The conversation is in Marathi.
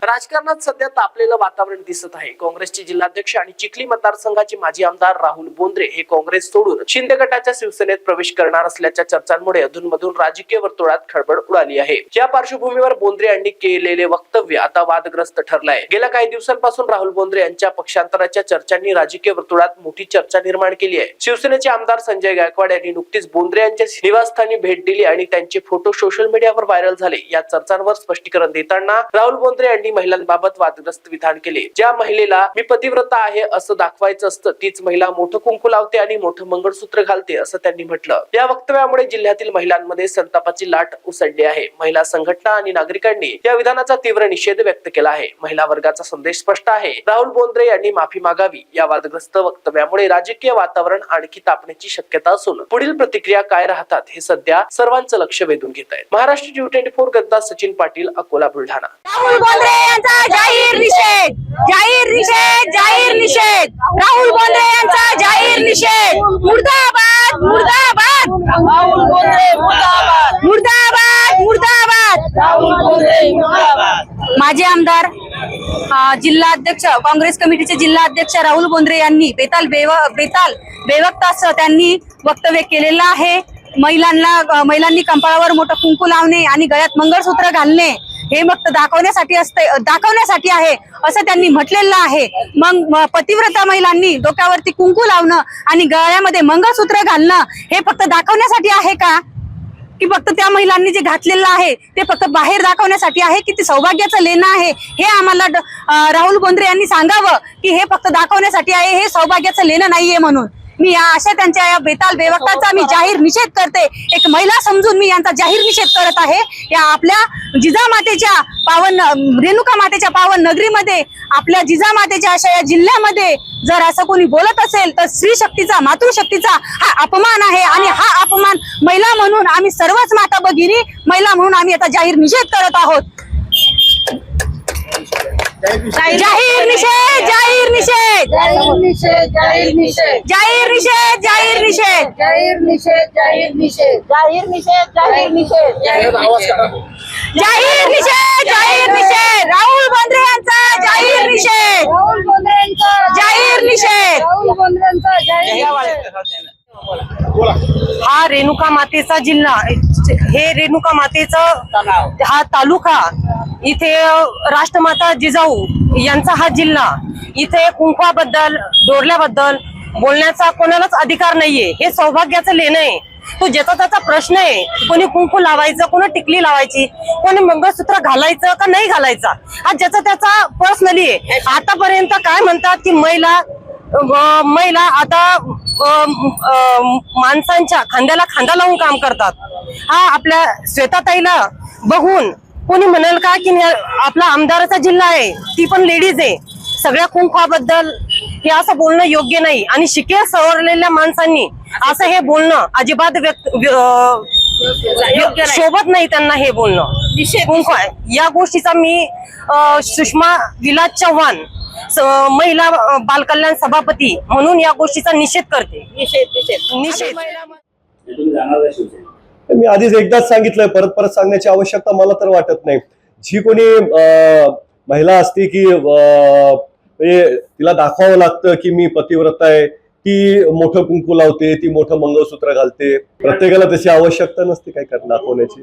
राजकारणात सध्या तापलेलं वातावरण दिसत आहे। काँग्रेसचे जिल्हाध्यक्ष आणि चिखली मतदारसंघाचे माजी आमदार राहुल बोंद्रे हे काँग्रेस सोडून शिंदे गटाच्या शिवसेनेत प्रवेश करणार असल्याच्या चर्चांमुळे अधूनमधून राजकीय वर्तुळात खळबळ उडाली आहे। या पार्श्वभूमीवर बोंद्रे यांनी केलेले वक्तव्य आता वादग्रस्त ठरलंय। गेल्या काही दिवसांपासून राहुल बोंद्रे यांच्या पक्षांतराच्या चर्चांनी राजकीय वर्तुळात मोठी चर्चा निर्माण केली आहे। शिवसेनेचे आमदार संजय गायकवाड यांनी नुकतीच बोंद्रे यांच्या निवासस्थानी भेट दिली आणि त्यांचे फोटो सोशल मीडियावर व्हायरल झाले। या चर्चांवर स्पष्टीकरण देताना राहुल बोंद्रे यांनी महिलांबाबत वादग्रस्त विधान केले। ज्या महिलेला मी पतिव्रता आहे असं दाखवायचं असतं तीच महिला मोठं कुंकू लावते आणि मोठं मंगळसूत्र घालते असं त्यांनी म्हटलं। या वक्तव्यामुळे जिल्ह्यातील महिलांमध्ये संतापाची लाट उसळली आहे। महिला संघटना आणि नागरिकांनी या विधानाचा तीव्र निषेध व्यक्त केला आहे। महिला वर्गाचा संदेश स्पष्ट आहे। राहुल बोंद्रे यांनी माफी मागावी। या वादग्रस्त वक्तव्यामुळे राजकीय वातावरण आणखी तापण्याची शक्यता असून पुढील प्रतिक्रिया काय राहतात हे सध्या सर्वांचं लक्ष वेधून घेत आहे। महाराष्ट्र G24 करता सचिन पाटील, अकोला, बुलढाणा। राहुल बोंद्रे यांचा जाहीर निषेध, जाहीर निषेध, जाहीर निषेध। राहुल बोंद्रे यांचा जाहीर निषेध। मुर्दाबाद, मुर्दाबाद। राहुल बोंद्रे मुर्दाबाद, मुर्दाबाद, मुर्दाबाद। राहुल बोंद्रे मुर्दाबाद। माजी आमदार जिल्हाध्यक्ष काँग्रेस कमिटीचे जिल्हाध्यक्ष राहुल बोंद्रे यांनी बेताल बेवक्तासह त्यांनी वक्तव्य केलेलं आहे। महिलांनी कंपाळावर मोठं कुंकू लावणे आणि गळ्यात मंगळसूत्र घालणे हे फक्त दाखवण्यासाठी आहे असं त्यांनी म्हटलेलं आहे। मग पतिव्रता महिलांनी डोक्यावरती कुंकू लावणं आणि गळ्यामध्ये मंगळसूत्र घालणं हे फक्त दाखवण्यासाठी आहे का, की फक्त त्या महिलांनी जे घातलेलं आहे ते फक्त बाहेर दाखवण्यासाठी आहे, की ते सौभाग्याचं लेणं आहे? हे आम्हाला राहुल बोंद्रे यांनी सांगावं की हे फक्त दाखवण्यासाठी आहे, हे सौभाग्याचं लेणं नाहीये म्हणून। मी अशा त्यांच्या या बेताल बेवक्ताचा मी जाहीर निषेध करते। एक महिला समजून मी यांचा जाहीर निषेध करत आहे। या आपल्या जिजामातेच्या पावन रेणुका मातेच्या पावन नगरीमध्ये, आपल्या जिजामातेच्या अशा या जिल्ह्यामध्ये जर असं कोणी बोलत असेल तर स्त्री शक्तीचा, मातृशक्तीचा हा अपमान आहे आणि हा अपमान महिला म्हणून आम्ही सर्वच माता भगिनी महिला म्हणून आम्ही आता जाहीर निषेध करत आहोत। जाहीर निषेध, जाहीर निषेध, जाहीर निषेध, जाहीर निषेध, जाहीर निषेध, जाहीर निषेध, जाहीर निषेध, जाहीर निषेध, जाहीर निषेध, जाहीर निषेध, जाहीर निषेध, जाहीर निषेध। राहुल बोंद्रे यांचा जाहीर निषेध, राहुल बोंद्रे यांचा जाहीर निषेध। राहुल बोंद्रे यांचा जाहीर निषेध। हा रेणुका मातेचा जिल्हा, हे रेणुका मातेचा हा तालुका, इथे राष्ट्रमाता जिजाऊ यांचा हा जिल्हा, इथे कुंकवाबद्दल, डोरल्याबद्दल बोलण्याचा कोणालाच अधिकार नाहीये। हे सौभाग्याचं लेणं आहे। तो ज्याचा त्याचा प्रश्न आहे। कोणी कुंकू लावायचं, कोणी टिकली लावायची, कोणी मंगळसूत्र घालायचं का नाही घालायचा, हा ज्याचा त्याचा पर्सनली आहे। आतापर्यंत काय म्हणतात की महिला आता माणसांच्या खांद्याला खांदा लावून काम करतात। हा आपल्या श्वेताताईला बघून कोणी म्हणाल का की आपला आमदाराचा जिल्हा आहे, ती पण लेडीज आहे। सगळ्या कुंकवाबद्दल हे असं बोलणं योग्य नाही आणि शिके सवरलेल्या माणसांनी असं हे बोलणं अजिबात शोभत नाही त्यांना हे बोलणं। कुंकवा या गोष्टीचा मी सुषमा विलास चव्हाण महिला बालकल्याण सभापती म्हणून या गोष्टीचा निषेध करते। निषेध। मी आधीच एकदाच सांगितलंय, परत सांगण्याची आवश्यकता मला तर वाटत नाही। जी कोणी महिला असते की म्हणजे तिला दाखवावं लागतं की मी पतिव्रता आहे, ती मोठं कुंकू लावते, ती मोठं मंगळसूत्र घालते, प्रत्येकाला तशी आवश्यकता नसते काय दाखवण्याची।